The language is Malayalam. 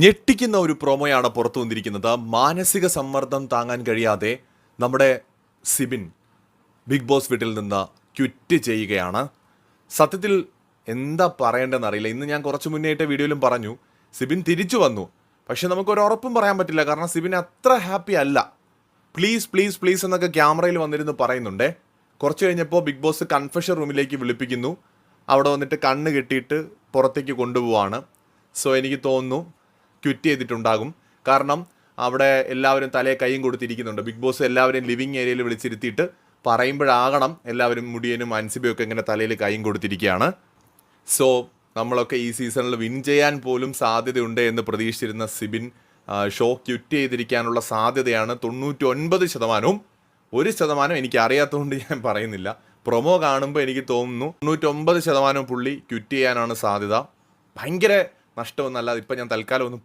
ഞെട്ടിക്കുന്ന ഒരു പ്രൊമോയാണ് പുറത്തു വന്നിരിക്കുന്നത്. മാനസിക സമ്മർദ്ദം താങ്ങാൻ കഴിയാതെ നമ്മുടെ സിബിൻ ബിഗ് ബോസ് വീട്ടിൽ നിന്ന് ക്വിറ്റ് ചെയ്യുകയാണ്. സത്യത്തിൽ എന്താ പറയേണ്ടതെന്ന് അറിയില്ല. ഇന്ന് ഞാൻ കുറച്ച് മുന്നേറ്റ വീഡിയോയിലും പറഞ്ഞു സിബിൻ തിരിച്ചു വന്നു. പക്ഷെ നമുക്കൊരു ഉറപ്പും പറയാൻ പറ്റില്ല, കാരണം സിബിൻ അത്ര ഹാപ്പി അല്ല. പ്ലീസ് പ്ലീസ് പ്ലീസ് എന്നൊക്കെ ക്യാമറയിൽ വന്നിരുന്ന് പറയുന്നുണ്ടേ. കുറച്ച് കഴിഞ്ഞപ്പോൾ ബിഗ് ബോസ് കൺഫെഷൻ റൂമിലേക്ക് വിളിപ്പിക്കുന്നു. അവിടെ വന്നിട്ട് കണ്ണ് കെട്ടിയിട്ട് പുറത്തേക്ക് കൊണ്ടുപോവാണ്. സോ എനിക്ക് തോന്നുന്നു ക്വിറ്റ് ചെയ്തിട്ടുണ്ടാകും. കാരണം അവിടെ എല്ലാവരും തലയെ കൈയും കൊടുത്തിരിക്കുന്നുണ്ട്. ബിഗ് ബോസ് എല്ലാവരെയും ലിവിങ് ഏരിയയിൽ വിളിച്ചിരുത്തിയിട്ട് പറയുമ്പോഴാകണം എല്ലാവരും മുടിയനും അൻസിബയൊക്കെ ഇങ്ങനെ തലയിൽ കൈയും കൊടുത്തിരിക്കുകയാണ്. സോ നമ്മളൊക്കെ ഈ സീസണിൽ വിൻ ചെയ്യാൻ പോലും സാധ്യതയുണ്ട് എന്ന് പ്രതീക്ഷിച്ചിരുന്ന സിബിൻ ഷോ ക്വിറ്റ് ചെയ്തിരിക്കാനുള്ള സാധ്യതയാണ് 99%. 1% എനിക്ക് അറിയാത്തതുകൊണ്ട് ഞാൻ പറയുന്നില്ല. പ്രൊമോ കാണുമ്പോൾ എനിക്ക് തോന്നുന്നു 99% പുള്ളി ക്വിറ്റ് ചെയ്യാനാണ് സാധ്യത. ഭയങ്കര നഷ്ടമൊന്നല്ലാതെ ഇപ്പം ഞാൻ തൽക്കാലം ഒന്നും